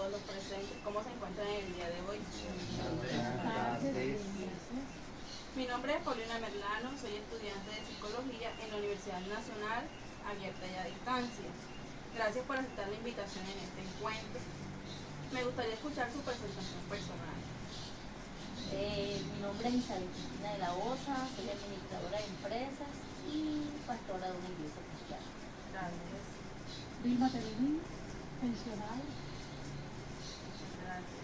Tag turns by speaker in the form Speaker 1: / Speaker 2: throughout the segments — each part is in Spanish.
Speaker 1: todos los presentes. ¿Cómo se encuentran en el día de hoy? Mi nombre es Paulina Merlano, soy estudiante de Psicología en la Universidad Nacional, abierta y a distancia. Gracias por aceptar la invitación en este encuentro. Me gustaría escuchar su presentación personal.
Speaker 2: Mi nombre es Isabel Cristina de la Osa, soy administradora de empresas y pastora de una iglesia cristiana.
Speaker 1: Gracias.
Speaker 3: Vilma Terulín, pensionada.
Speaker 1: Gracias.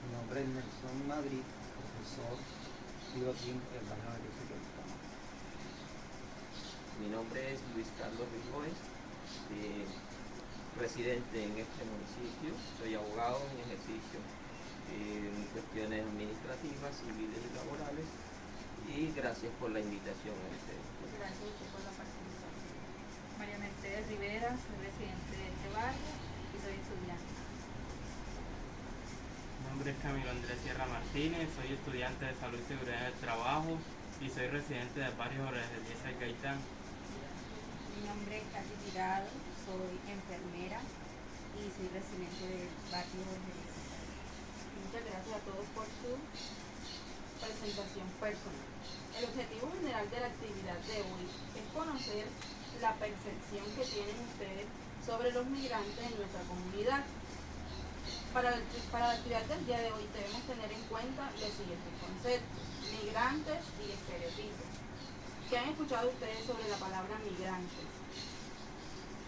Speaker 4: Mi nombre es Nelson Madrid, profesor, vivo aquí en el barrio de Iglesia.
Speaker 5: Mi nombre es Luis Carlos Rigoes, residente en este municipio. Soy abogado en ejercicio en cuestiones administrativas, civiles y laborales. Y gracias por la invitación a este.
Speaker 1: Gracias a usted por la participación.
Speaker 6: María Mercedes Rivera, soy residente de este barrio y soy estudiante.
Speaker 7: Mi nombre es Camilo Andrés Sierra Martínez, soy estudiante de Salud y Seguridad del Trabajo y soy residente del barrio Jorge Eliezer Gaitán.
Speaker 6: Mi nombre es Katy Tirado, soy enfermera y soy residente del barrio Jorge Eliezer.
Speaker 1: Muchas gracias a todos por su presentación personal. El objetivo general de la actividad de hoy es conocer la percepción que tienen ustedes sobre los migrantes en nuestra comunidad. Para la actividad del día de hoy debemos tener en cuenta los siguientes conceptos: migrantes y estereotipos. ¿Qué han escuchado ustedes sobre la palabra migrantes?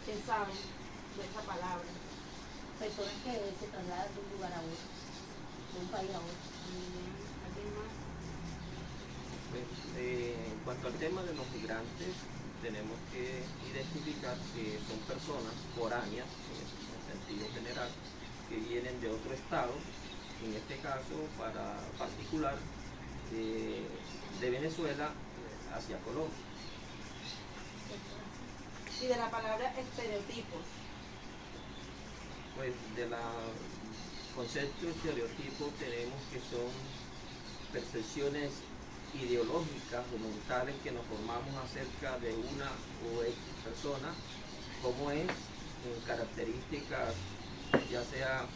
Speaker 1: ¿Qué saben de esa palabra?
Speaker 2: Personas que se trasladan de un lugar a otro, de un país a otro.
Speaker 1: ¿Alguien más?
Speaker 5: Pues, en cuanto al tema de los migrantes, tenemos que identificar que son personas foráneas, en el sentido general, que vienen de otro estado, en este caso para particular de Venezuela hacia Colombia.
Speaker 1: Y de la palabra estereotipos.
Speaker 5: Pues de la concepto estereotipo tenemos que son percepciones ideológicas o mentales que nos formamos acerca de una o X persona, como es en características ya sea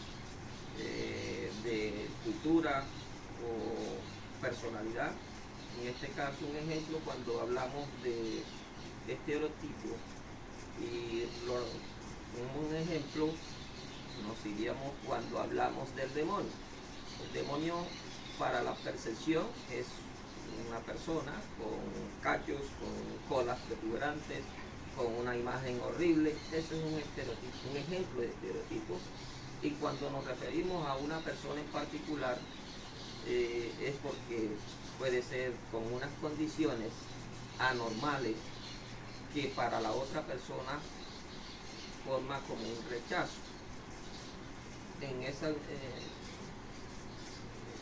Speaker 5: de cultura o personalidad. En este caso, un ejemplo, cuando hablamos de estereotipo, y un ejemplo nos iríamos cuando hablamos del demonio. El demonio, para la percepción, es una persona con cachos, con colas protuberantes, con una imagen horrible. Ese es un estereotipo, un ejemplo de estereotipo. Y cuando nos referimos a una persona en particular, es porque puede ser con unas condiciones anormales que para la otra persona forma como un rechazo. En esa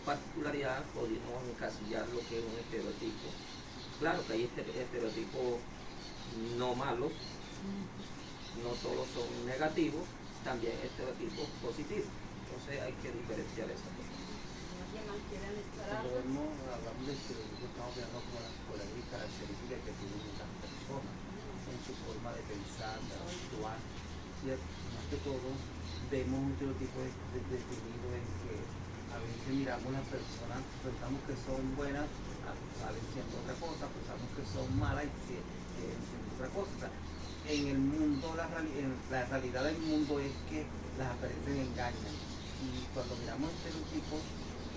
Speaker 5: particularidad podemos encasillar lo que es un estereotipo. Claro que hay estereotipos no malos, no todos son negativos, también hay estereotipos positivos. Entonces hay que diferenciar esas cosas.
Speaker 1: ¿Alguien más quiere declarar?
Speaker 4: Cuando hablamos de estereotipos, estamos viendo como las cualidades y características que tienen las personas en su forma de pensar, de actuar, ¿cierto? Más que todo, vemos un estereotipo definido en que a veces miramos las personas, pensamos que son buenas, salen siendo otra cosa, pensamos que son malas y siguen siendo otra cosa. O sea, en el mundo, la realidad del mundo es que las apariencias engañan. Y cuando miramos estereotipos,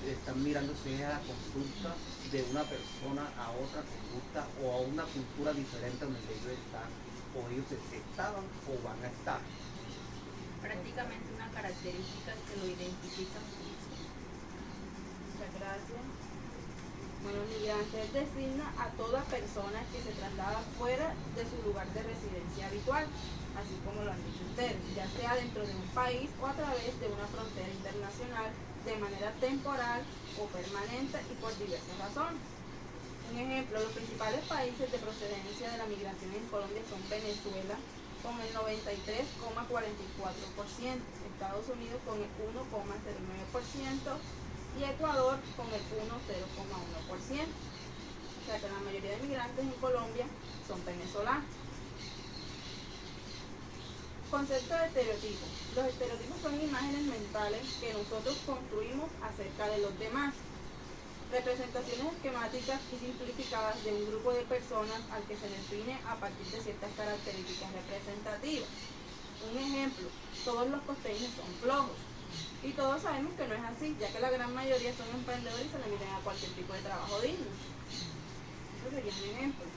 Speaker 4: están mirándose a la conducta de una persona a otra conducta o a una cultura diferente donde ellos están, o ellos estaban o van a estar.
Speaker 6: Prácticamente una característica que lo identifica mucho.
Speaker 1: Muchas gracias. Bueno, migrante designa a toda persona que se traslada fuera de su lugar de residencia habitual, así como lo han dicho ustedes, ya sea dentro de un país o a través de una frontera internacional, de manera temporal o permanente y por diversas razones. Un ejemplo, los principales países de procedencia de la migración en Colombia son Venezuela con el 93,44%, Estados Unidos con el 1,09% y Ecuador con el 1,01%. O sea que la mayoría de migrantes en Colombia son venezolanos. Concepto de estereotipos. Los estereotipos son imágenes mentales que nosotros construimos acerca de los demás. Representaciones esquemáticas y simplificadas de un grupo de personas al que se define a partir de ciertas características representativas. Un ejemplo, todos los costeños son flojos. Y todos sabemos que no es así, ya que la gran mayoría son emprendedores y se le meten a cualquier tipo de trabajo digno. Eso sería un ejemplo.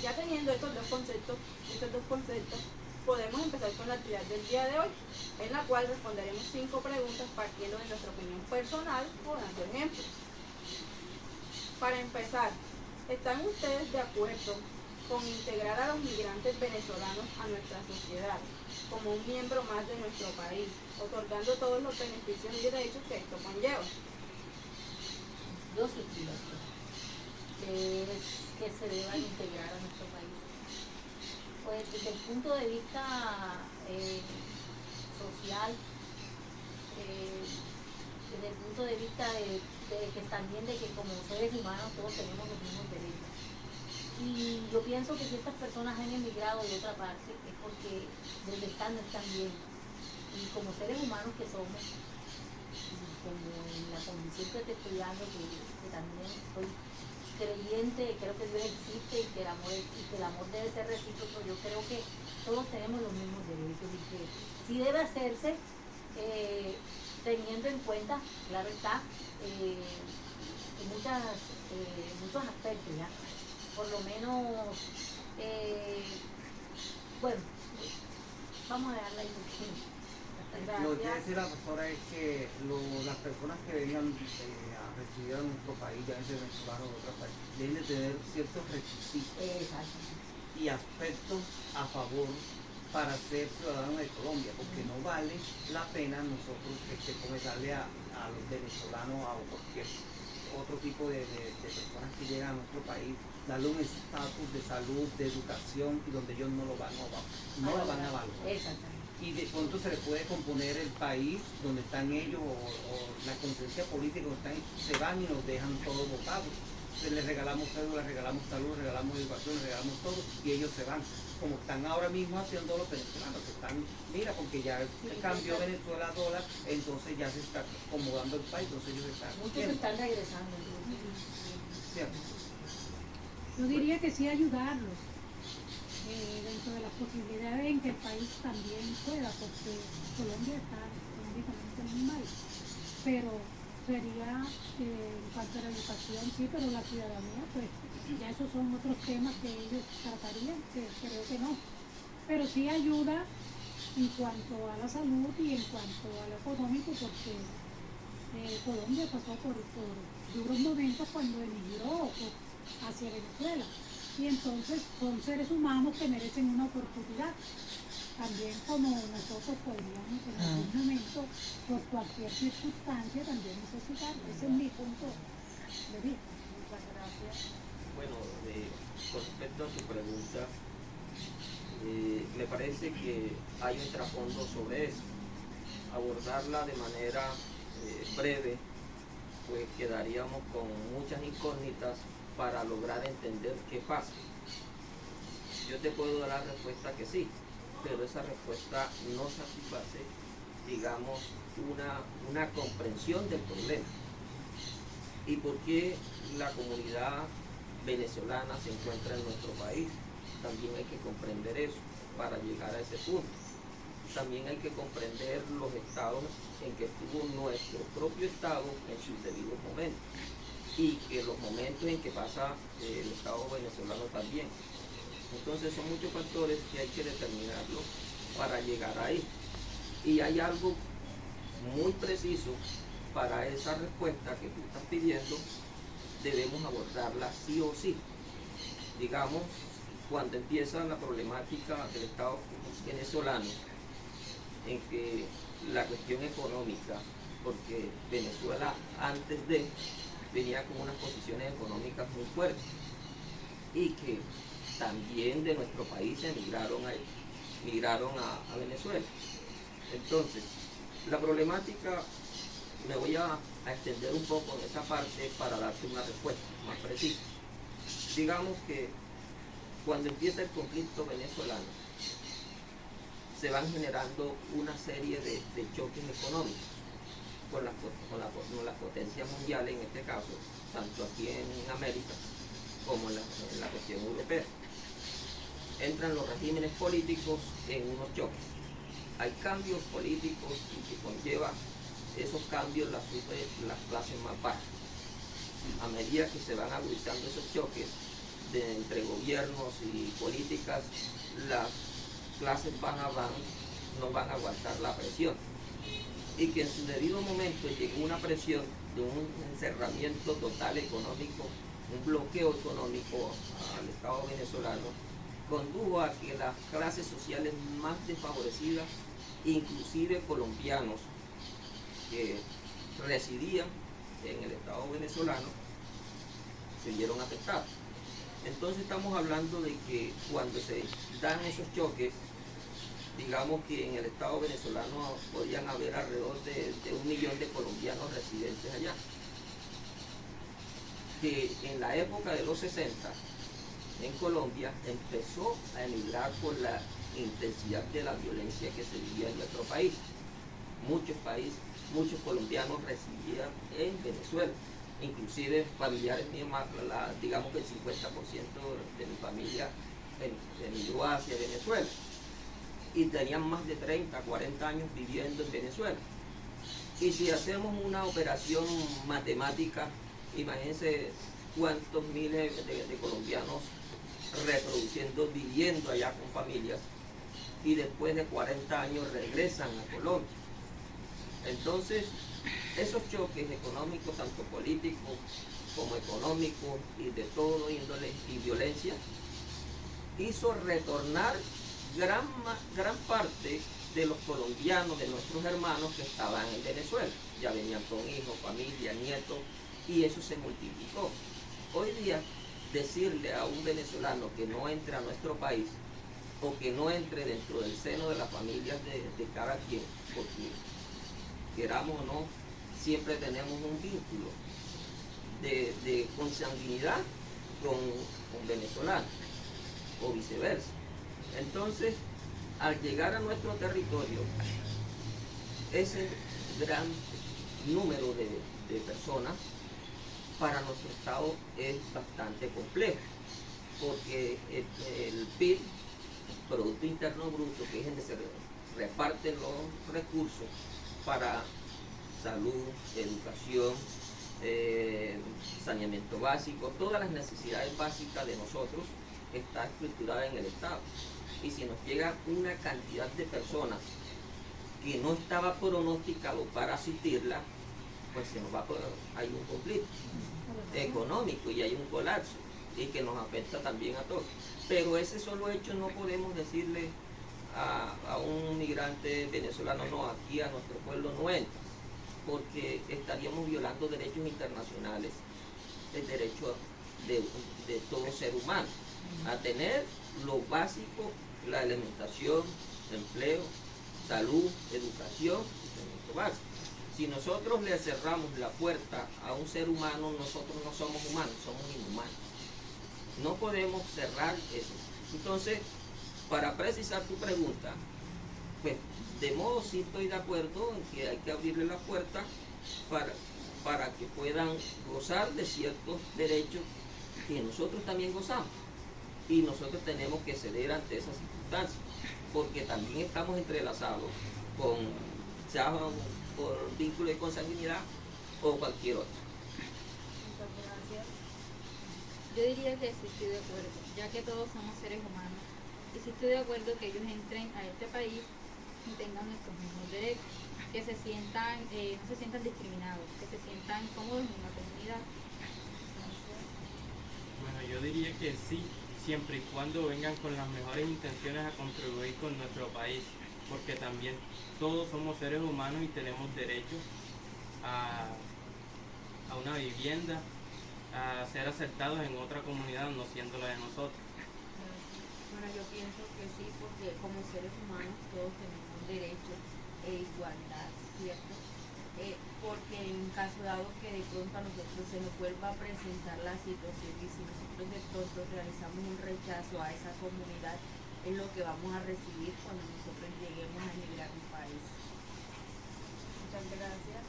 Speaker 1: Ya teniendo estos dos conceptos, podemos empezar con la actividad del día de hoy, en la cual responderemos 5 preguntas partiendo de nuestra opinión personal o dando ejemplos. Para empezar, ¿están ustedes de acuerdo con integrar a los migrantes venezolanos a nuestra sociedad como un miembro más de nuestro país, otorgando todos los beneficios y derechos que esto conlleva?
Speaker 2: Yo sí pienso que se deban integrar a nuestro país. Pues desde el punto de vista social, desde el punto de vista de que también de que como seres humanos todos tenemos los mismos derechos. Y yo pienso que si estas personas han emigrado de otra parte es porque donde están no están bien. Y como seres humanos que somos, y como en la condición que te estoy dando, que también soy creyente, creo que Dios existe y que el amor debe ser recíproco, yo creo que todos tenemos los mismos derechos y que sí debe hacerse teniendo en cuenta, claro está, muchos aspectos, ¿ya? Por lo menos, bueno, vamos a darle ahí.
Speaker 4: Lo que quiere decir la doctora es que las personas que vengan a residir en nuestro país, ya sea venezolanos o de otro país, deben de tener ciertos requisitos y aspectos a favor para ser ciudadanos de Colombia, porque no vale la pena nosotros comentarle a los venezolanos o cualquier otro tipo de personas que llegan a nuestro país, darle un estatus de salud, de educación, y donde ellos no lo van a valorar.
Speaker 2: Exactamente.
Speaker 4: Y de pronto se le puede componer el país donde están ellos o la conciencia política donde están, se van y nos dejan todos votados. Entonces les regalamos cédula, les regalamos salud, les regalamos educación, les regalamos todo y ellos se van. Como están ahora mismo haciendo los venezolanos, que están, mira, porque ya cambió Venezuela a dólar, entonces ya se está acomodando el país, entonces ellos están.
Speaker 2: Muchos se están regresando.
Speaker 4: ¿Cierto?
Speaker 3: Yo diría que sí ayudarlos dentro de las posibilidades en que el país también pueda, porque Colombia está económicamente muy mal. Pero sería, en cuanto a la educación, sí, pero la ciudadanía, pues ya esos son otros temas que ellos tratarían, que creo que no. Pero sí ayuda en cuanto a la salud y en cuanto a lo económico, porque Colombia pasó por duros momentos cuando emigró hacia Venezuela. Y entonces son seres humanos que merecen una oportunidad. También como nosotros podríamos en algún momento, por cualquier circunstancia, también necesitar. Ese es mi punto de vista.
Speaker 2: Muchas gracias.
Speaker 5: Bueno, con respecto a su pregunta, me parece que hay un trasfondo sobre eso. Abordarla de manera breve, pues quedaríamos con muchas incógnitas para lograr entender qué pasa. Yo te puedo dar la respuesta que sí, pero esa respuesta no satisface, digamos, una comprensión del problema. ¿Y por qué la comunidad venezolana se encuentra en nuestro país? También hay que comprender eso para llegar a ese punto. También hay que comprender los estados en que estuvo nuestro propio estado en sus debidos momentos y que los momentos en que pasa el estado venezolano también. Entonces son muchos factores que hay que determinarlos para llegar ahí. Y hay algo muy preciso para esa respuesta que tú estás pidiendo, debemos abordarla sí o sí. Digamos, cuando empieza la problemática del Estado venezolano, en que la cuestión económica, porque Venezuela antes de venía con unas posiciones económicas muy fuertes y que también de nuestro país emigraron a Venezuela. Entonces, la problemática, me voy a extender un poco en esa parte para darte una respuesta más precisa. Digamos que cuando empieza el conflicto venezolano, se van generando una serie de choques económicos con las potencias mundiales, en este caso, tanto aquí en América como en la cuestión europea. Entran los regímenes políticos en unos choques. Hay cambios políticos y que conlleva esos cambios las clases más bajas. A medida que se van agudizando esos choques entre gobiernos y políticas, las clases bajas no van a aguantar la presión. Y que en su debido momento llegó una presión de un encerramiento total económico, un bloqueo económico al Estado venezolano, condujo a que las clases sociales más desfavorecidas, inclusive colombianos que residían en el Estado venezolano, se vieron afectados. Entonces estamos hablando de que cuando se dan esos choques, digamos que en el Estado venezolano podrían haber alrededor de 1 millón de colombianos residentes allá, que en la época de los 60 en Colombia empezó a emigrar por la intensidad de la violencia que se vivía en nuestro país. Muchos colombianos residían en Venezuela, inclusive familiares míos, digamos que el 50% de mi familia emigró hacia Venezuela y tenían más de 30, 40 años viviendo en Venezuela. Y si hacemos una operación matemática, imagínense cuántos miles de colombianos reproduciendo, viviendo allá con familias, y después de 40 años regresan a Colombia. Entonces, esos choques económicos, tanto políticos como económicos y de todo índole y violencia, hizo retornar gran parte de los colombianos, de nuestros hermanos que estaban en Venezuela. Ya venían con hijos, familia, nietos, y eso se multiplicó. Hoy día, decirle a un venezolano que no entre a nuestro país o que no entre dentro del seno de las familias de cada quien, porque queramos o no, siempre tenemos un vínculo de consanguinidad con venezolanos o viceversa. Entonces, al llegar a nuestro territorio, ese gran número de personas para nuestro estado es bastante complejo, porque el PIB, Producto Interno Bruto, que es donde se reparten los recursos para salud, educación, saneamiento básico, todas las necesidades básicas de nosotros está estructurada en el Estado. Y si nos llega una cantidad de personas que no estaba pronosticado para asistirla, pues hay un conflicto económico y hay un colapso y que nos afecta también a todos. Pero ese solo hecho no podemos decirle a un migrante venezolano, no, aquí a nuestro pueblo no entra, porque estaríamos violando derechos internacionales, el derecho de todo ser humano a tener lo básico, la alimentación, empleo, salud, educación, saneamiento básico. Si nosotros le cerramos la puerta a un ser humano, nosotros no somos humanos, somos inhumanos. No podemos cerrar eso. Entonces, para precisar tu pregunta, pues de modo sí estoy de acuerdo en que hay que abrirle la puerta para que puedan gozar de ciertos derechos que nosotros también gozamos. Y nosotros tenemos que ceder ante esas circunstancias, porque también estamos entrelazados con, sea por vínculo de consanguinidad o cualquier otro.
Speaker 6: Muchas gracias. Yo diría que sí estoy de acuerdo, ya que todos somos seres humanos, y sí estoy de acuerdo que ellos entren a este país y tengan nuestros mismos derechos, que se sientan, no se sientan discriminados, que se sientan cómodos en la comunidad.
Speaker 7: Bueno, yo diría que sí, siempre y cuando vengan con las mejores intenciones a contribuir con nuestro país, porque también todos somos seres humanos y tenemos derecho a una vivienda, a ser aceptados en otra comunidad, no siendo la de nosotros.
Speaker 6: Bueno, yo pienso que sí, porque como seres humanos todos tenemos derechos e igualdad, ¿cierto? Porque en caso
Speaker 8: caso dado que de pronto a nosotros se nos vuelva a presentar la situación y si nosotros de pronto realizamos un rechazo a esa comunidad, es lo que vamos a recibir cuando nosotros lleguemos a emigrar a un país.
Speaker 1: Muchas gracias.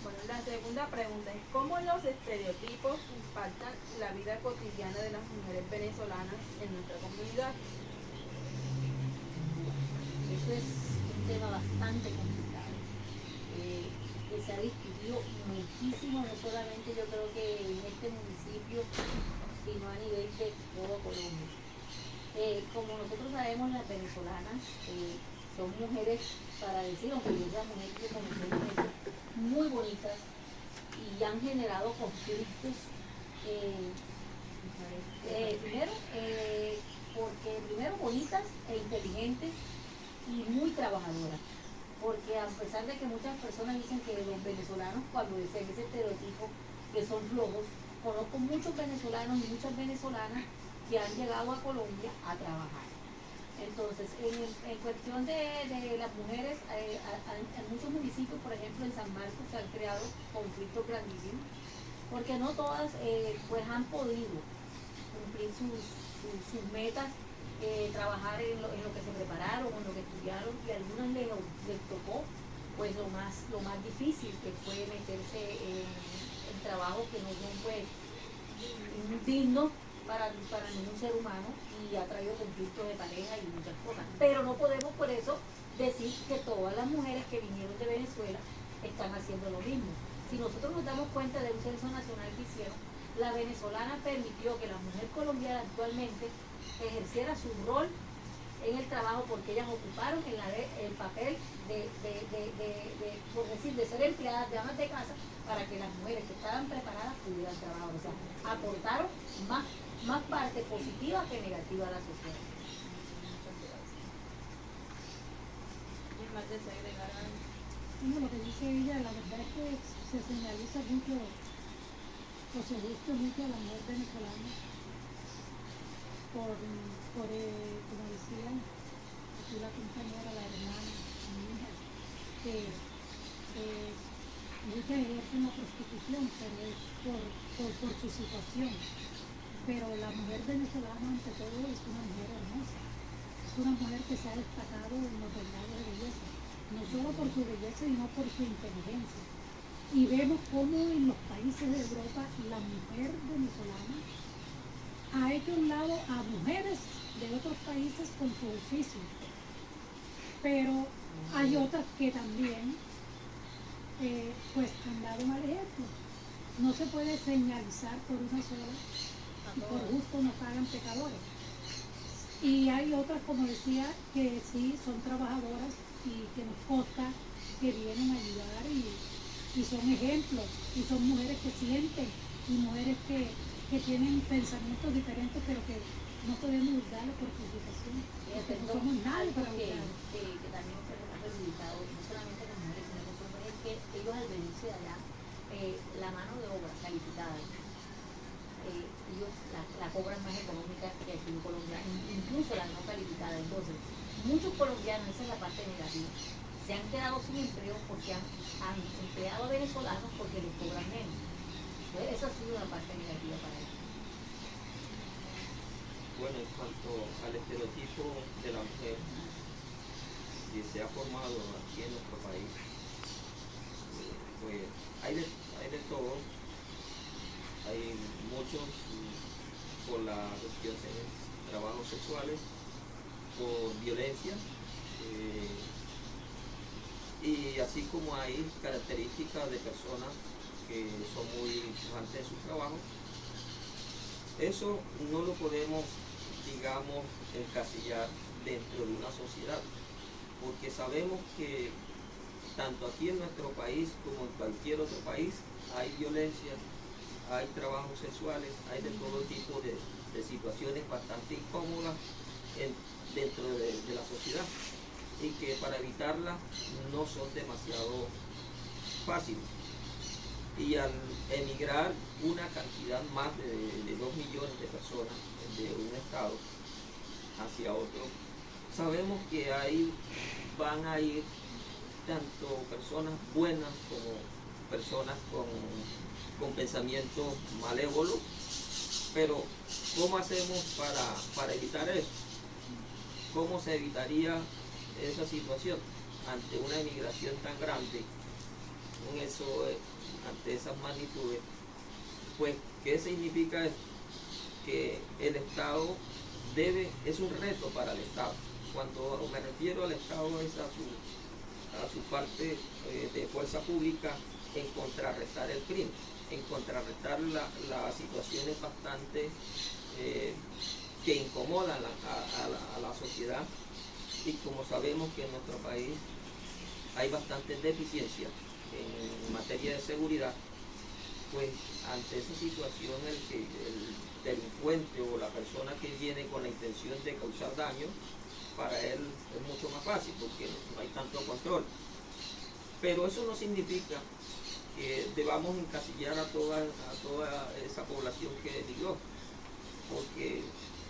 Speaker 1: Bueno, la segunda pregunta es ¿cómo los estereotipos impactan la vida cotidiana de las mujeres venezolanas en nuestra comunidad?
Speaker 2: Eso es un tema bastante complicado, que se ha discutido muchísimo, no solamente yo creo que en este municipio, sino a nivel de todo Colombia. Como nosotros sabemos, las venezolanas son mujeres, para decir, aunque yo sea mujer, que son mujeres muy bonitas y han generado conflictos. Primero bonitas e inteligentes y muy trabajadoras, porque a pesar de que muchas personas dicen que los venezolanos, cuando dicen ese estereotipo, que son flojos, conozco muchos venezolanos y muchas venezolanas que han llegado a Colombia a trabajar. Entonces, en cuestión de las mujeres, en muchos municipios, por ejemplo en San Marcos, se han creado conflictos grandísimos, porque no todas pues han podido cumplir sus metas, trabajar en lo que se prepararon, en lo que estudiaron, y a algunas les tocó pues lo más difícil, que fue meterse en trabajos que no son pues dignos para ningún ser humano, y ha traído conflictos de pareja y muchas cosas. Pero no podemos por eso decir que todas las mujeres que vinieron de Venezuela están haciendo lo mismo. Si nosotros nos damos cuenta de un censo nacional que hicieron, la venezolana permitió que la mujer colombiana actualmente ejerciera su rol en el trabajo, porque ellas ocuparon el papel por decir, de ser empleadas de amas de casa, para que las mujeres que estaban preparadas pudieran trabajar. O sea, aportaron más parte positiva que negativa a la sociedad.
Speaker 1: ¿Quién más desea agregar algo?
Speaker 3: Bueno, lo que dice ella, la verdad es que se señaliza mucho, o se busca mucho a la mujer venezolana como decía aquí la compañera, la hermana, mi hija, que muchas ejercen la prostitución, pero es por su situación. Pero la mujer venezolana, ante todo, es una mujer hermosa. Es una mujer que se ha destacado en los regalos de belleza, no solo por su belleza, sino por su inteligencia. Y vemos cómo en los países de Europa la mujer venezolana ha hecho a un lado a mujeres de otros países con su oficio. Pero hay otras que también pues han dado mal ejemplo. No se puede señalizar por una sola, y por justo no pagan pecadores. Y hay otras, como decía, que sí son trabajadoras y que nos consta que vienen a ayudar y son ejemplos, y son mujeres que sienten, y mujeres que tienen pensamientos diferentes, pero que no podemos juzgarlo por su situación, porque no somos nadie para juzgarlo.
Speaker 2: Que también se les ha perjudicado, no solamente las mujeres, sino los hombres, es que ellos al venirse de allá, la mano de obra calificada, ellos la cobran más económica que aquí en Colombia, incluso la no calificada. Entonces, muchos colombianos, esa es la parte negativa, se han quedado sin empleo porque han empleado a venezolanos porque les cobran menos. Entonces, esa ha sido una parte negativa para ellos.
Speaker 5: Bueno, en cuanto al estereotipo de la mujer que se ha formado aquí en nuestro país, pues hay de todo. Hay muchos por la cuestión de trabajos sexuales, por violencia, y así como hay características de personas que son muy pujantes en su trabajo. Eso no lo podemos, digamos, encasillar dentro de una sociedad, porque sabemos que tanto aquí en nuestro país como en cualquier otro país hay violencia, hay trabajos sexuales, hay de todo tipo de situaciones bastante incómodas dentro de la sociedad, y que para evitarlas no son demasiado fáciles. Y al emigrar una cantidad más de 2 millones de personas de un estado hacia otro, sabemos que ahí van a ir tanto personas buenas como personas con pensamientos malévolos, pero ¿cómo hacemos para evitar eso? ¿Cómo se evitaría esa situación ante una emigración tan grande, ante esas magnitudes? Pues, ¿qué significa esto? Que el Estado es un reto para el Estado. Cuando me refiero al Estado es a su parte de fuerza pública en contrarrestar el crimen, en contrarrestar las situaciones bastante que incomodan a la sociedad. Y como sabemos que en nuestro país hay bastantes deficiencias en materia de seguridad, pues ante esa situación el delincuente o la persona que viene con la intención de causar daño, para él es mucho más fácil porque no hay tanto control. Pero eso no significa que debamos encasillar a toda esa población que emigró, porque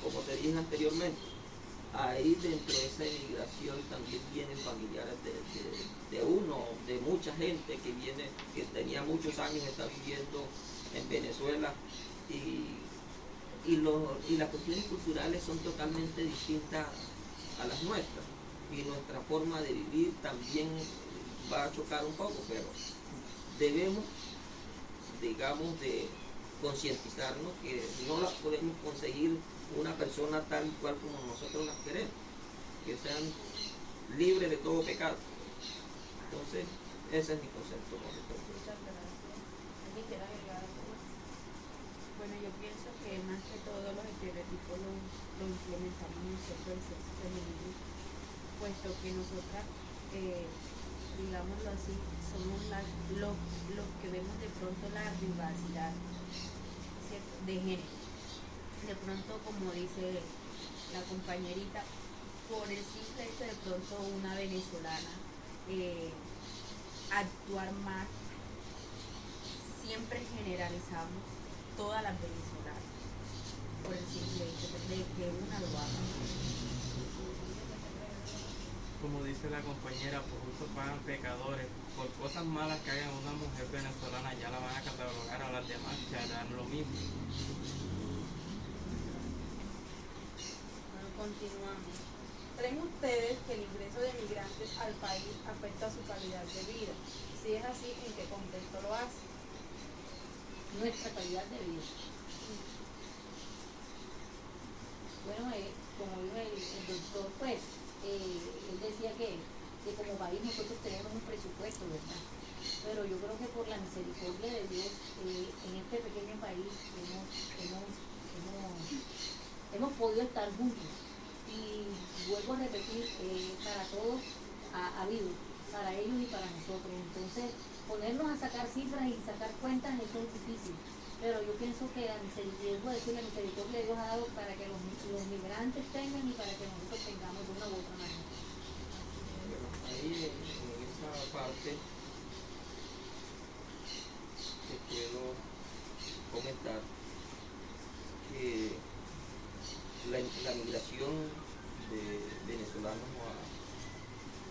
Speaker 5: como te dije anteriormente, ahí dentro de esa emigración también vienen familiares de uno, de mucha gente que tenía muchos años, está viviendo en Venezuela, y las cuestiones culturales son totalmente distintas a las nuestras, y nuestra forma de vivir también va a chocar un poco, pero debemos, digamos, de concientizarnos que no las podemos conseguir una persona tal cual como nosotros las queremos, que sean libres de todo pecado. Entonces, ese es mi concepto con respecto a eso.
Speaker 2: Muchas gracias. ¿Alguien quiere agregar algo más?
Speaker 8: Bueno, yo pienso que más que todo los estereotipos lo implementamos nosotros el sexo femenino, puesto que nosotras, digámoslo así, somos los que vemos de pronto la rivalidad, ¿cierto?, de género. De pronto, como dice la compañerita, por el simple hecho de pronto una venezolana actuar más, siempre generalizamos todas las venezolanas por el simple hecho de que una lo haga.
Speaker 7: Como dice la compañera, por justo pagan pecadores. Por cosas malas que haga una mujer venezolana, ya la van a catalogar a las demás, que harán lo mismo.
Speaker 2: Bueno, continuamos.
Speaker 1: ¿Creen ustedes que el ingreso de migrantes al país afecta su calidad de vida? Si es así, ¿en qué contexto lo hace?
Speaker 2: Nuestra calidad de vida. Bueno, como dijo el doctor, pues, él decía que como país nosotros tenemos un presupuesto, ¿verdad? Pero yo creo que por la misericordia de Dios, en este pequeño país hemos podido estar juntos. Y vuelvo a repetir, para todos ha habido, para ellos y para nosotros. Entonces, ponernos a sacar cifras y sacar cuentas, eso es difícil. Pero yo pienso que la misericordia de Dios ha dado para que los migrantes tengan y para que nosotros tengamos de una u otra manera.
Speaker 5: Bueno, ahí en esa parte te puedo comentar que la migración de venezolanos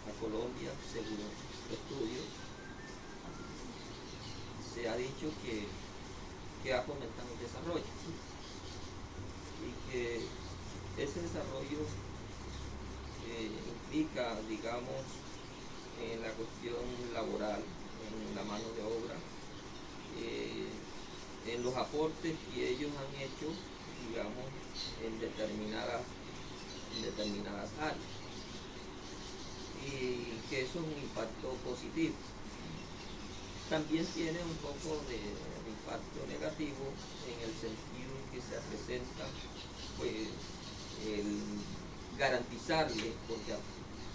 Speaker 5: a Colombia, según estudios, se ha dicho que ha fomentado el desarrollo y que ese desarrollo implica, digamos, en la cuestión laboral, en la mano de obra, en los aportes que ellos han hecho, digamos, en determinadas áreas, y que eso es un impacto positivo. También tiene un poco de impacto negativo en el sentido que se presenta, pues, el garantizarle, porque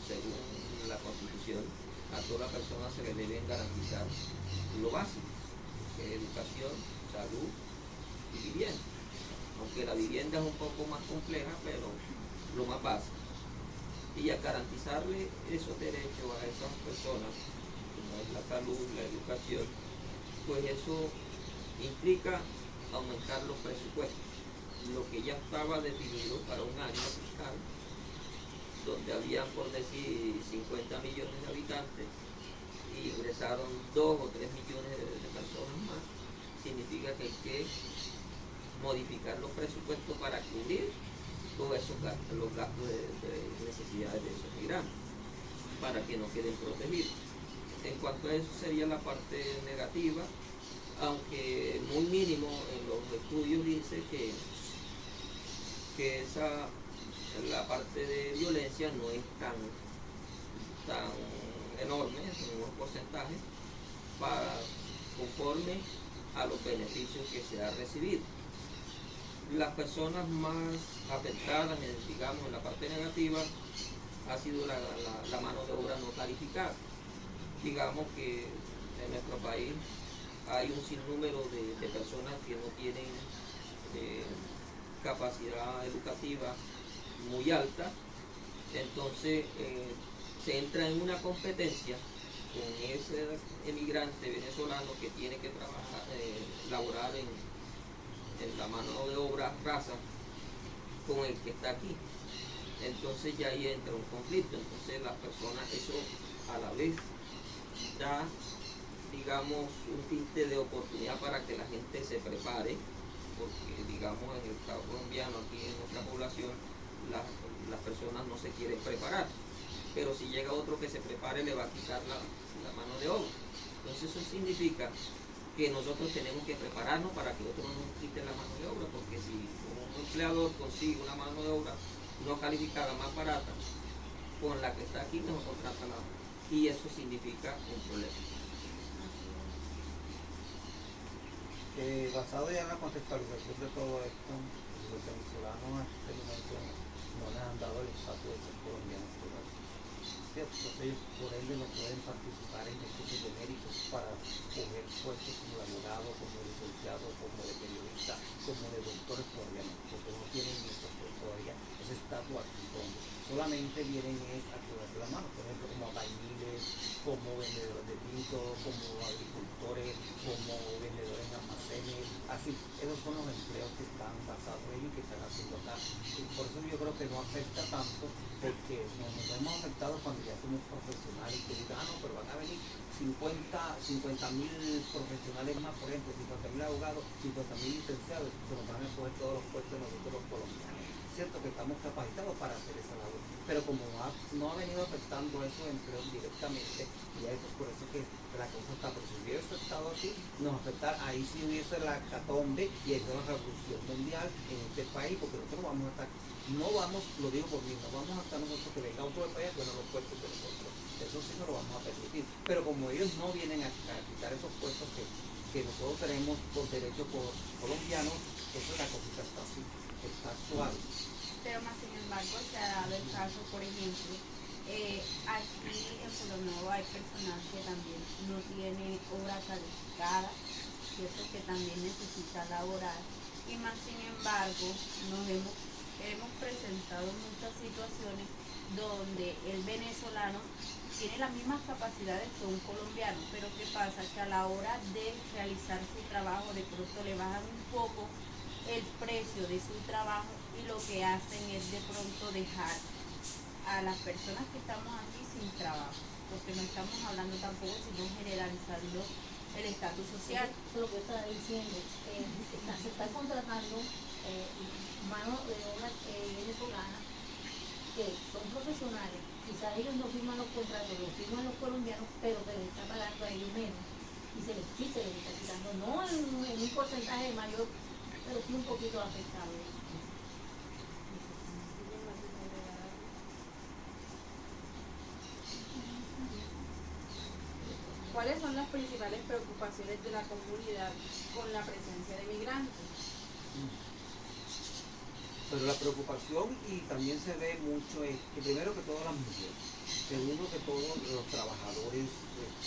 Speaker 5: según la Constitución a toda persona se le deben garantizar lo básico, que es educación, salud y vivienda. Aunque la vivienda es un poco más compleja, pero lo más básico. Y al garantizarle esos derechos a esas personas, como es la salud, la educación, pues eso implica aumentar los presupuestos. Lo que ya estaba definido para un año fiscal, donde habían, por decir, 50 millones de habitantes, y si ingresaron 2 o 3 millones de personas más, significa que hay que modificar los presupuestos para cubrir todos esos gastos, los gastos de necesidades de esos migrantes, para que no queden protegidos. En cuanto a eso sería la parte negativa, aunque muy mínimo en los estudios dice que la parte de violencia no es tan enorme en unos porcentajes conforme a los beneficios que se ha recibido. Las personas más afectadas, digamos, en la parte negativa, ha sido la mano de obra no calificada. Digamos que en nuestro país hay un sinnúmero de personas que no tienen capacidad educativa muy alta, entonces se entra en una competencia con ese emigrante venezolano que tiene que trabajar, laborar en la mano de obra rasa con el que está aquí. Entonces ya ahí entra un conflicto. Entonces las personas, eso a la vez da, digamos, un tinte de oportunidad para que la gente se prepare, porque digamos en el Estado colombiano, aquí en nuestra población, las personas no se quieren preparar, pero si llega otro que se prepare le va a quitar la mano de obra. Entonces eso significa que nosotros tenemos que prepararnos para que otro no nos quite la mano de obra, porque si un empleador consigue una mano de obra no calificada más barata, con la que está aquí mejor contrata la otra, y eso significa un problema.
Speaker 4: Basado ya en la contextualización de todo esto, los venezolanos a este momento no les han dado el estatus de ser colombianos todavía, ¿cierto? Entonces ellos por ende no pueden participar en ejercicios de méritos para coger puestos como de abogado, como de licenciado, como de periodista, como de doctores todavía no, porque no tienen todavía ese estatus aquí donde solamente vienen a coger la mano, por ejemplo como albañiles, como vendedores de piso, como agricultores, como vendedores en almacenes, así, esos son los empleos que están basados en ellos y que están haciendo acá. Y por eso yo creo que no afecta tanto, porque nos hemos afectado cuando ya somos profesionales, que digan, no, pero van a venir 50.000 profesionales más, por ejemplo, 50.000 abogados, 50.000 licenciados, que nos van a coger todos los puestos nosotros los colombianos. Cierto que estamos capacitados para hacer esa labor, pero como no ha venido afectando esos empleos directamente, y a eso es por eso que la cosa está, porque si hubiese estado aquí, nos afectar, ahí sí hubiese la catombe y ahí una revolución mundial en este país, porque nosotros vamos a estar, no vamos, lo digo por mí, no vamos a estar nosotros que venga otro de país que no los puestos de nosotros, eso sí no lo vamos a permitir, pero como ellos no vienen a quitar esos puestos que nosotros tenemos por derecho colombianos, entonces la cosita está así, está suave.
Speaker 6: Pero más sin embargo se ha dado el caso, por ejemplo, aquí en Pueblo Nuevo hay personal que también no tiene obra calificada, ¿cierto? Que también necesita laborar, y más sin embargo hemos presentado muchas situaciones donde el venezolano tiene las mismas capacidades que un colombiano, pero ¿qué pasa? Que a la hora de realizar su trabajo de pronto le bajan un poco el precio de su trabajo y lo que hacen es de pronto dejar a las personas que estamos aquí sin trabajo, porque no estamos hablando tampoco, sino generalizando el estatus social.
Speaker 2: Eso es lo que estaba diciendo, se está contratando mano de obra venezolana que son profesionales, quizás ellos no firman los contratos, los firman los colombianos, pero se les está pagando a ellos menos y se les está quitando, no en un porcentaje mayor, pero sí un poquito afectado.
Speaker 1: ¿Cuáles son las principales preocupaciones de la comunidad con la presencia de migrantes?
Speaker 4: Pero la preocupación, y también se ve mucho, es que primero que todo las mujeres, segundo que todos los trabajadores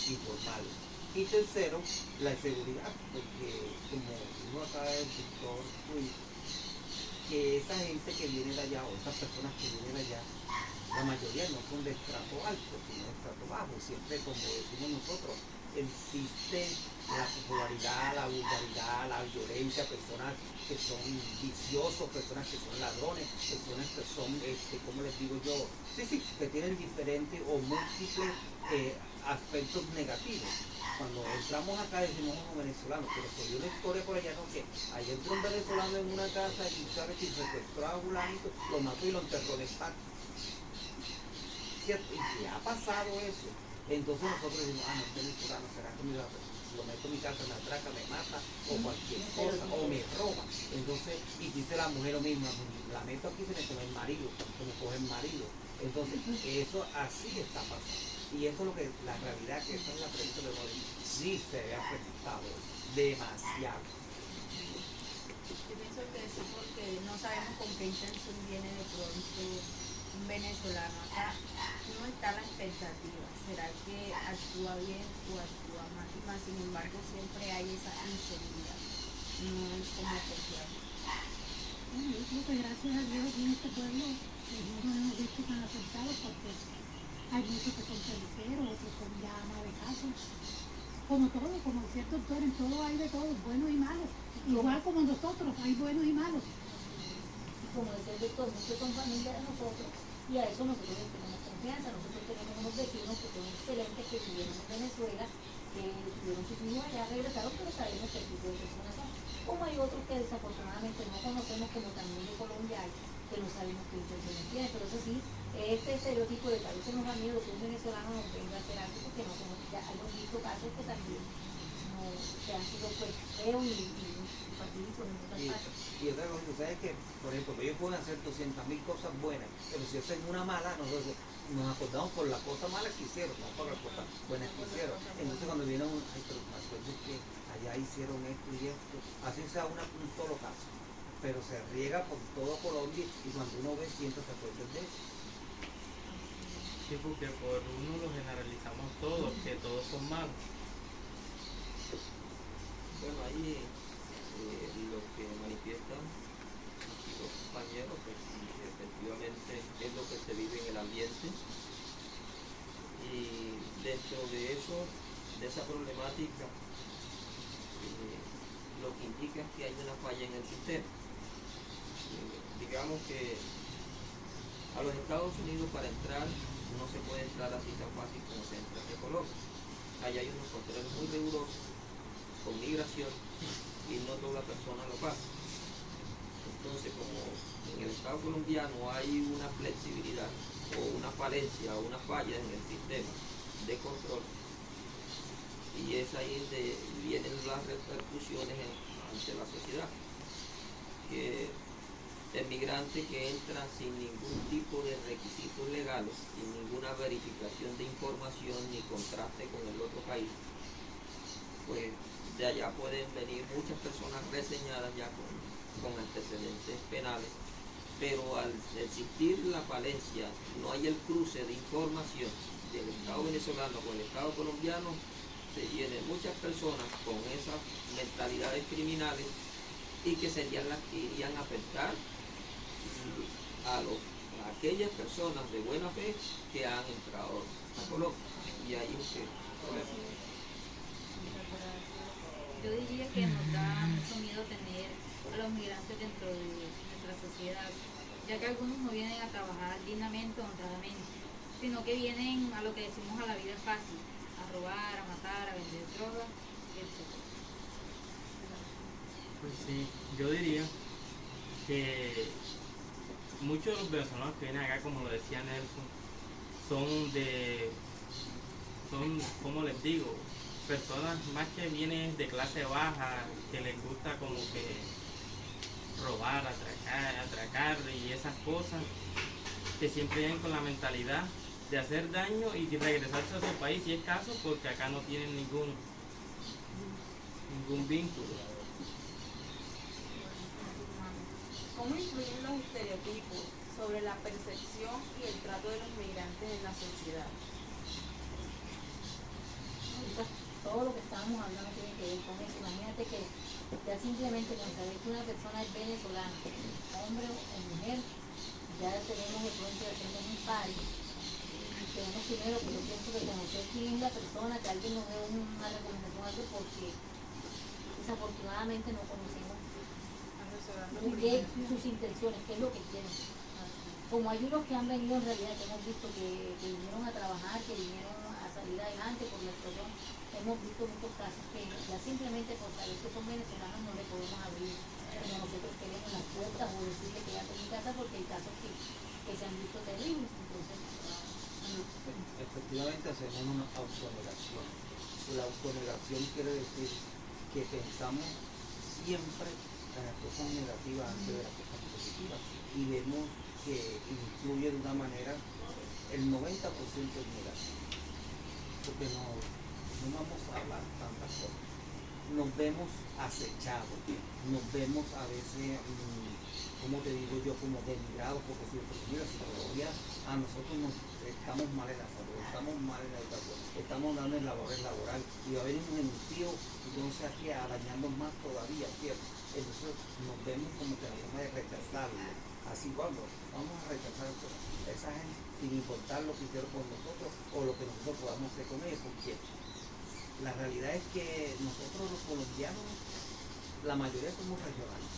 Speaker 4: informales, y tercero la seguridad, porque como dijo acá el doctor Ruiz, que esa gente que viene de allá o esas personas que vienen de allá la mayoría no son de estrato alto, sino de estrato bajo. Siempre, como decimos nosotros, existe la popularidad, la vulgaridad, la violencia, personas que son viciosos, personas que son ladrones, personas que son, ¿cómo les digo yo? Sí, que tienen diferentes o múltiples aspectos negativos. Cuando entramos acá decimos unos venezolanos, pero se dio una historia por allá, no, que ayer entró un venezolano en una casa y sabes que secuestró a Julanito, lo mató y lo enterró en el patio. ¿Cierto? Y si ha pasado eso, entonces nosotros decimos, no es venezolano, será que lo meto en mi casa, me atraca, me mata, o cualquier cosa, o me roba. Entonces, y dice la mujer lo mismo, la meto aquí, se me come el marido, se me coge el marido. Entonces, eso así está pasando. Y eso es lo que, la realidad, que esa es la pregunta de hoy, sí se ve afectado demasiado.
Speaker 8: Yo pienso que sí, porque no sabemos con qué intención viene de pronto un venezolano acá. No está la expectativa. ¿Será que actúa bien o actúa mal? Y más, sin embargo, siempre hay esa inseguridad. No es como confiar.
Speaker 3: Bueno, yo creo que gracias a Dios aquí en este pueblo no nos hemos visto tan afectados porque hay muchos que son peluqueros, otros son ya amas de casa. Como todo, como decía el doctor, en todo hay de todo, buenos y malos. Igual como nosotros, hay buenos y malos.
Speaker 2: Y como decía el doctor, muchos son familia de nosotros y a eso nosotros les tenemos confianza. Nosotros tenemos unos vecinos que son excelentes, que vivieron en Venezuela, que tuvieron sus hijos allá, regresaron, pero sabemos que el tipo de personas son. Como hay otros que desafortunadamente no conocemos, como también de Colombia hay, que no sabemos qué intenciones tienen. Pero eso sí, este estereotipo de que a veces nos da miedo que un venezolano nos venga a hacer algo, porque no conocemos, ya hemos visto casos que también no, que han sido pues feos y fatídicos en otras partes.
Speaker 4: Y otra cosa, tú sabes que, por ejemplo, ellos pueden hacer 200.000 cosas buenas, pero si hacen una mala, nosotros nos acordamos por las cosas malas que hicieron, no por las cosas buenas que hicieron. Entonces cuando viene un, ay, pero me acuerdo que allá hicieron esto y esto, así sea un solo caso, pero se riega por todo Colombia y cuando uno ve siempre se acuerda de eso.
Speaker 7: Sí, porque por uno lo generalizamos todos, que todos son malos.
Speaker 5: Bueno, ahí lo que manifiestan aquí los compañeros, pues sí, efectivamente es lo que se vive en el ambiente. Y dentro de eso, de esa problemática, lo que indica es que hay una falla en el sistema. Digamos que a los Estados Unidos para entrar no se puede entrar así tan fácil como se entra de Colombia. Allá hay unos controles muy rigurosos con migración y no toda persona lo pasa. Entonces, como en el Estado colombiano hay una flexibilidad o una falencia o una falla en el sistema de control, y es ahí donde vienen las repercusiones ante la sociedad, que el migrante que entra sin ningún tipo de requisitos legales, sin ninguna verificación de información ni contraste con el otro país, pues de allá pueden venir muchas personas reseñadas ya con antecedentes penales, pero al existir la falencia, no hay el cruce de información del Estado venezolano con el Estado colombiano, se vienen muchas personas con esas mentalidades criminales y que serían las que irían a afectar a aquellas personas de buena fe que han entrado a Colombia. Y ahí es que
Speaker 6: Yo diría que nos da mucho miedo tener a los migrantes dentro de nuestra sociedad, ya que algunos no vienen a trabajar dignamente o honradamente, sino que vienen a lo que decimos a la vida fácil, a robar, a matar, a vender drogas, etc.
Speaker 7: Pues sí, yo diría que muchos de los venezolanos que vienen acá, como lo decía Nelson, son, como les digo, personas más que vienen de clase baja, que les gusta como que robar, atracar y esas cosas, que siempre vienen con la mentalidad de hacer daño y regresarse a su país si es caso, porque acá no tienen ningún vínculo.
Speaker 1: ¿Cómo influyen los estereotipos sobre la percepción y el trato de los migrantes en la sociedad?
Speaker 2: Ahorita todo lo que estábamos hablando tiene que ver con eso. Imagínate que ya simplemente con saber que una persona es venezolana, hombre o mujer, ya tenemos de pronto hacemos un party, y tenemos primero que yo pienso que conocer quién es la persona, que alguien nos dé una recomendación, algo, porque desafortunadamente no conocemos muy bien sus intenciones, qué es lo que quieren. Como hay unos que han venido en realidad, que hemos visto que vinieron a trabajar, que vinieron a salir adelante por la situación, hemos visto muchos casos que ya simplemente por saber que son venezolanos no le podemos abrir como nosotros queremos las puertas o decirle que ya en casa, porque hay casos que se han visto terribles. Entonces,
Speaker 4: Efectivamente hacemos una autonegación. La autonegación quiere decir que pensamos siempre en las cosas negativas antes de las cosas positivas y vemos que influye de una manera el 90% es negativo, porque no vamos a hablar tantas cosas. Nos vemos acechados, nos vemos a veces, como te digo yo, como denigrados, porque si mira, si todavía a nosotros estamos mal en la salud, estamos mal en la educación, estamos dando en labores laborales, y va a venir un impío, entonces aquí a dañarnos más todavía, ¿cierto? Entonces nos vemos como que la forma de rechazarlo, así cuando vamos a rechazar a esa gente sin importar lo que hicieron con nosotros o lo que nosotros podamos hacer con ellos, porque la realidad es que nosotros los colombianos, la mayoría somos regionales.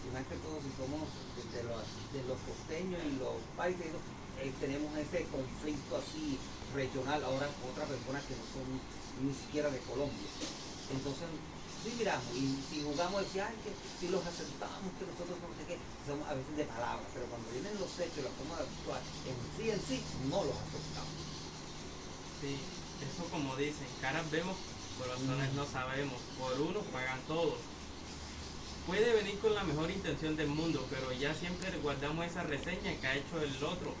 Speaker 4: Y más que todo, si somos de los costeños y los países, tenemos ese conflicto así regional ahora con otras personas que no son ni siquiera de Colombia. Entonces, sí miramos, y si jugamos, decía, ay, que si los aceptamos, que nosotros no sé qué, somos a veces de palabras, pero cuando vienen los hechos, la forma de actuar, en sí, no los aceptamos.
Speaker 7: Sí, eso como dicen, caras vemos, corazones no sabemos, por uno pagan todos. Puede venir con la mejor intención del mundo, pero ya siempre guardamos esa reseña que ha hecho el otro,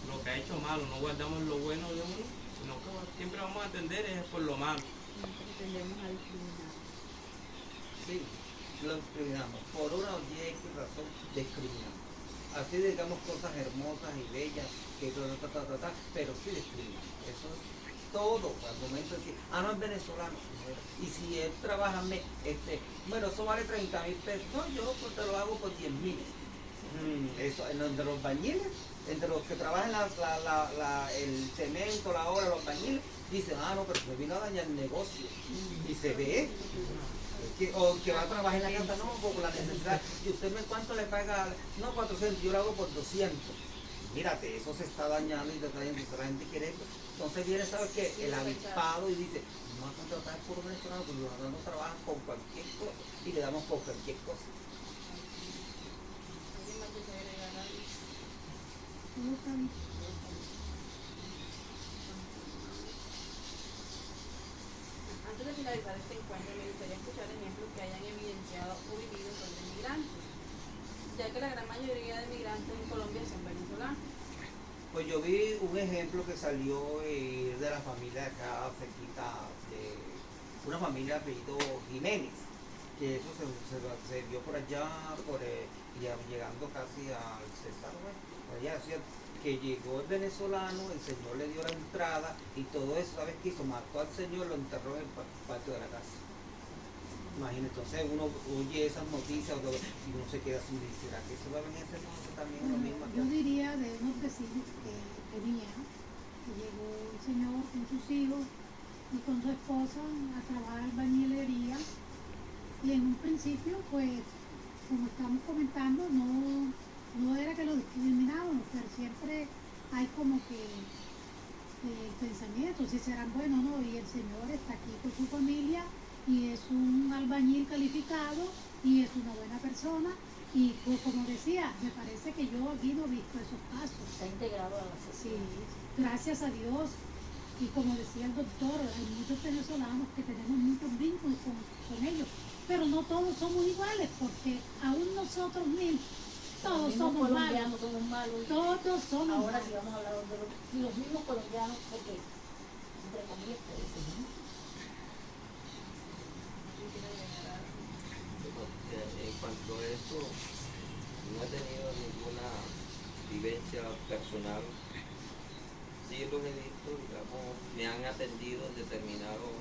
Speaker 7: lo que ha hecho malo, no guardamos lo bueno de uno, sino que siempre vamos a atender es por lo malo.
Speaker 8: Tendemos a discriminar.
Speaker 4: Sí, lo discriminamos. Por una o 10 razón discriminamos. Así digamos cosas hermosas y bellas, que pero sí discriminamos. Eso es todo. Al momento de decir, no es venezolano. Y si él trabaja, bueno, eso vale 30.000 pesos. No, yo pues, te lo hago por 10.000. Eso, entre los bañiles, entre los que trabajan el cemento, la obra, los bañiles, dicen, no, pero me vino a dañar el negocio. Y se ve. O que va a trabajar en la casa, no, por la necesidad. ¿Y usted cuánto le paga? No, 400, yo lo hago por 200. Mírate, eso se está dañando y te está dañando. La gente quiere. Entonces viene, ¿sabes qué? El avispado y dice, no va a contratar es puro venezolano, porque los venezolanos trabajan con cualquier cosa y le damos con cualquier cosa.
Speaker 1: ¿Alguien más desea agregar algo?
Speaker 3: Todo está bien.
Speaker 1: Antes de finalizar este encuentro, me gustaría escuchar ejemplos que hayan evidenciado o vivido sobre migrantes, ya que la gran mayoría de migrantes en Colombia son venezolanos.
Speaker 4: Pues yo vi un ejemplo que salió de la familia de acá, cerquita, de una familia de apellido Jiménez, que eso se vio por allá, llegando casi al César, por allá, ¿cierto? Que llegó el venezolano, el señor le dio la entrada y todo eso, ¿sabes qué hizo? Mató al señor, lo enterró en el patio de la casa. Imagínate, entonces uno oye esas noticias y uno se queda así y dice, ¿será que eso va a venir a hacer también lo mismo acá?
Speaker 3: Yo diría de unos vecinos que tenían, que llegó el señor con sus hijos y con su esposa a trabajar en bañilería, y en un principio, pues, como estamos comentando, no era que lo discriminábamos, pero siempre hay como que el pensamiento, si serán buenos o no, y el señor está aquí con su familia y es un albañil calificado y es una buena persona, y pues, como decía, me parece que yo aquí no he visto esos casos.
Speaker 2: está integrado a la
Speaker 3: Sí,
Speaker 2: sociedad.
Speaker 3: gracias a Dios. Y como decía el doctor, hay muchos venezolanos que tenemos muchos vínculos con ellos, pero no todos somos iguales, porque aún nosotros mismos, todos
Speaker 2: Los mismos
Speaker 3: somos malos.
Speaker 2: colombianos somos malos.
Speaker 3: Todos somos
Speaker 2: Ahora
Speaker 3: malos.
Speaker 2: sí vamos a hablar de los mismos colombianos, porque entre comillas, pues, ¿sí?
Speaker 1: ¿Alguien quiere agregar algo?
Speaker 5: En cuanto a eso, no he tenido ninguna vivencia personal. Sí los he visto, digamos, me han atendido en determinados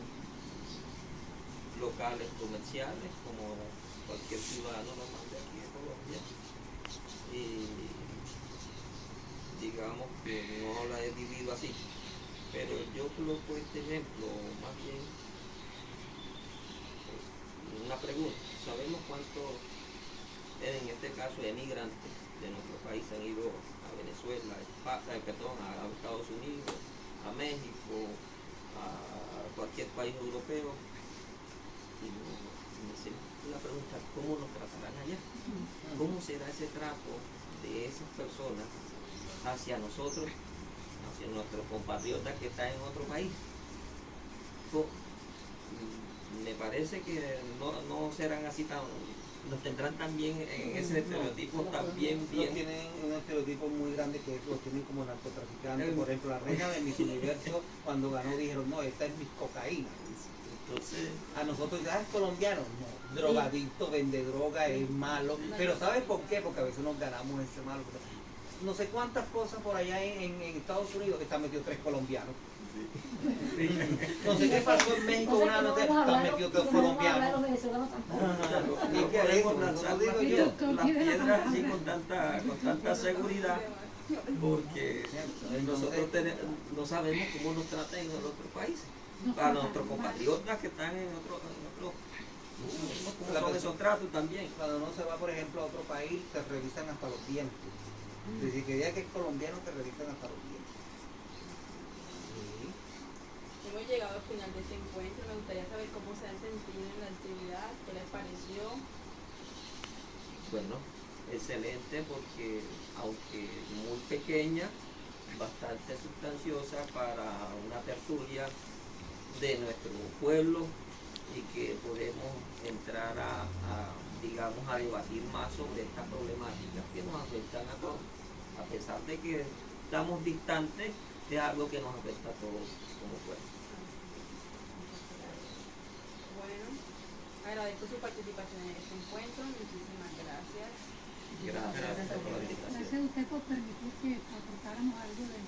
Speaker 5: locales comerciales, como cualquier ciudadano normal de aquí de Colombia. Y digamos que no la he vivido así, pero yo coloco este ejemplo más bien una pregunta. ¿Sabemos cuántos, en este caso, emigrantes de nuestro país han ido a Venezuela, a Estados Unidos, a México, a cualquier país europeo? Y me hacen la pregunta, ¿cómo nos tratarán allá? ¿Cómo será ese trato de esas personas hacia nosotros, hacia nuestros compatriotas que están en otro país? Me parece que no serán así tan, nos tendrán también en ese estereotipo también
Speaker 4: No
Speaker 5: bien.
Speaker 4: tienen un estereotipo muy grande que los tienen como narcotraficantes. Por ejemplo, la reina de Miss Universo, cuando ganó, dijeron, no, esta es mi cocaína.
Speaker 5: Entonces,
Speaker 4: A nosotros ya es colombiano, no, drogadicto, vende droga, es malo. Pero ¿sabes por qué? Porque a veces nos ganamos ese malo. No sé cuántas cosas por allá en Estados Unidos que están metidos 3 colombianos. No sé qué pasó en México,
Speaker 2: O sea,
Speaker 4: una
Speaker 2: que no
Speaker 4: noche
Speaker 2: vamos a
Speaker 4: están
Speaker 2: hablar,
Speaker 4: metidos
Speaker 2: que
Speaker 4: 2
Speaker 2: no vamos a hablar
Speaker 4: colombianos.
Speaker 2: los venezolanos tampoco.
Speaker 4: Y
Speaker 5: no
Speaker 4: que
Speaker 5: podemos
Speaker 4: eso,
Speaker 5: lanzar
Speaker 4: no digo
Speaker 3: yo.
Speaker 5: las piedras así con tanta seguridad, porque nosotros no sabemos cómo nos tratan en otros países. A nuestros compatriotas que están en otros, no sabemos cómo son esos tratos también.
Speaker 4: Cuando uno se va, por ejemplo, a otro país, te revisan hasta los dientes. Desde que diga que es colombiano, te revisan hasta los dientes. Sí.
Speaker 1: Hemos llegado al final de este encuentro. Me gustaría saber cómo se han sentido en la actividad, qué les pareció.
Speaker 5: Bueno, excelente, porque aunque muy pequeña, bastante sustanciosa para una tertulia de nuestro pueblo, y que podemos entrar digamos, a debatir más sobre estas problemáticas que nos afectan a todos, a pesar de que estamos distantes de algo que nos afecta a todos como pueblo.
Speaker 1: Bueno, agradezco su participación en este encuentro. Muchísimas gracias.
Speaker 5: Gracias por la invitación.
Speaker 3: Gracias a usted por permitir que aportáramos algo de